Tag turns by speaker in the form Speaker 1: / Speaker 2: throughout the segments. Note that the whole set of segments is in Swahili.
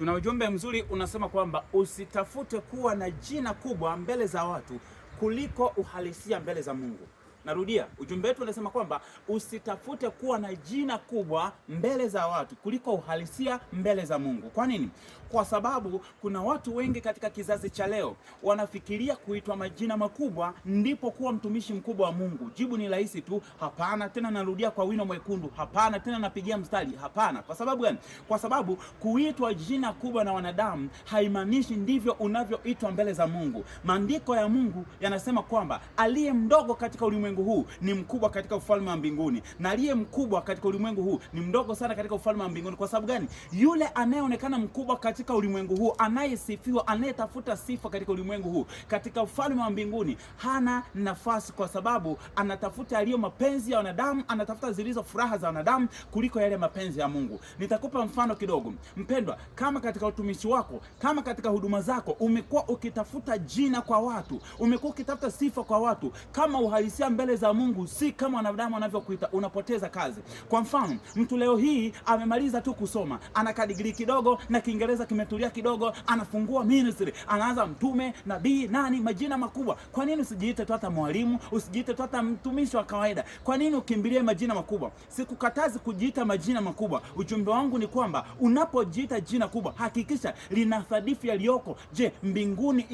Speaker 1: Tuna ujumbe mzuri unasema kwamba usitafute kuwa na jina kubwa mbele za watu kuliko uhalisia mbele za Mungu. Narudia, ujumbe wetu unasema kwamba usitafute kuwa na jina kubwa mbele za watu kuliko uhalisia mbele za Mungu. Kwa nini? Kwa sababu kuna watu wengi katika kizazi cha leo wanafikiria kuitwa majina makubwa ndipo kuwa mtumishi mkubwa wa Mungu. Jibu ni rahisi tu, hapana. Tena narudia kwa wino mwekundu, hapana. Tena napigia mstari, hapana. Kwa sababu gani? Kwa sababu kuitwa jina kubwa na wanadamu haimaanishi ndivyo unavyoitwa mbele za Mungu. Maandiko ya Mungu yanasema kwamba aliye mdogo katika ulimwengu huu ni mkubwa katika ufalme wa mbinguni, na aliye mkubwa katika ulimwengu huu ni mdogo sana katika ufalme wa mbinguni. Kwa sababu gani? Yule anayeonekana mkubwa katika ulimwengu huu, anayesifiwa, anayetafuta sifa katika ulimwengu huu, katika ufalme wa mbinguni hana nafasi, kwa sababu anatafuta yaliyo mapenzi ya wanadamu, anatafuta zilizo furaha za wanadamu kuliko yale mapenzi ya Mungu. Nitakupa mfano kidogo. Mpendwa, kama katika utumishi wako, kama katika huduma zako umekuwa ukitafuta jina kwa watu, umekuwa ukitafuta sifa kwa watu kama uhalisia mbele za Mungu si kama wanadamu wanavyokuita, unapoteza kazi. Kwa mfano, mtu leo hii amemaliza tu kusoma, ana kadigrii kidogo na Kiingereza kimetulia kidogo, anafungua ministry, anaanza mtume, nabii, nani, majina makubwa. Kwa nini usijiite tu hata mwalimu, usijiite tu hata mtumishi wa kawaida? Kwa nini ukimbilie majina makubwa? Sikukatazi kujiita majina makubwa. Ujumbe wangu ni kwamba unapojiita jina kubwa, hakikisha lina thadifu yaliyoko. Je, mbinguni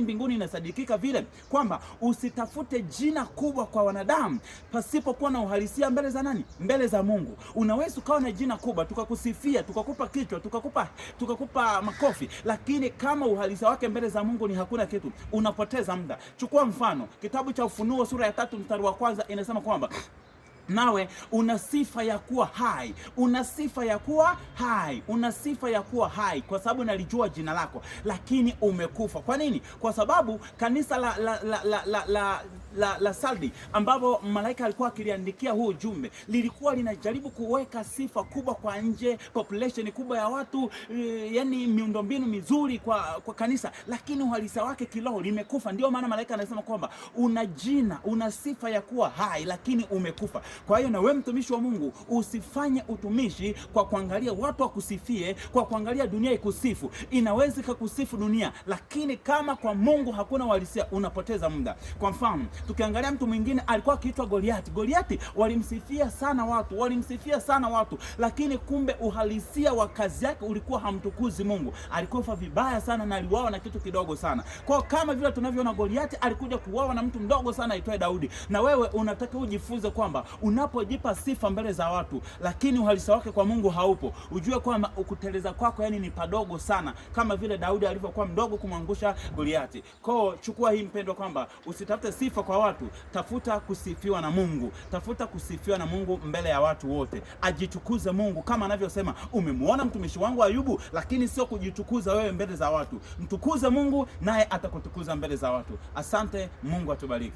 Speaker 1: mbinguni inasadikika vile kwamba usitafute jina kubwa kwa wanadamu pasipokuwa na uhalisia mbele za nani? Mbele za Mungu. Unaweza ukawa na jina kubwa tukakusifia, tukakupa kichwa, tukakupa makofi, lakini kama uhalisia wake mbele za Mungu ni hakuna kitu, unapoteza muda. Chukua mfano, kitabu cha Ufunuo sura ya 3 mstari wa 1 inasema kwamba nawe una sifa ya kuwa hai, una sifa ya kuwa hai, una sifa ya kuwa hai, kwa sababu nalijua jina lako, lakini umekufa. Kwa nini? Kwa sababu kanisa la Sardi ambapo malaika alikuwa akiliandikia huu ujumbe lilikuwa linajaribu kuweka sifa kubwa kwa nje, population kubwa ya watu, yani miundombinu mizuri kwa kanisa, lakini uhalisia wake kiroho limekufa. Ndio maana malaika anasema kwamba una jina, una sifa ya kuwa hai, lakini umekufa. Kwa hiyo na wewe mtumishi wa Mungu usifanye utumishi kwa kuangalia watu wakusifie, kwa kuangalia dunia ikusifu. Inaweza kukusifu dunia, lakini kama kwa Mungu hakuna uhalisia, unapoteza muda. Kwa mfano, tukiangalia mtu mwingine alikuwa akiitwa Goliati. Goliati walimsifia sana watu, lakini kumbe uhalisia wa kazi yake ulikuwa hamtukuzi Mungu. Alikufa vibaya sana na aliuawa na kitu kidogo sana. Kwa kama vile tunavyoona Goliati alikuja kuuawa na mtu mdogo sana aitwaye Daudi. Na wewe unataka ujifunze kwamba unapojipa sifa mbele za watu lakini uhalisia wake kwa Mungu haupo, ujue kwamba ukuteleza kwako ni padogo sana, kama vile Daudi alivyokuwa mdogo kumwangusha Goliati. Kwa chukua hii mpendwa, kwamba usitafute sifa kwa watu, tafuta kusifiwa na Mungu. Tafuta kusifiwa na Mungu mbele ya watu wote. Ajitukuze Mungu kama anavyosema, umemwona mtumishi wangu Ayubu, lakini sio kujitukuza wewe mbele za watu. Mtukuze Mungu naye atakutukuza mbele za watu. Asante, Mungu atubariki.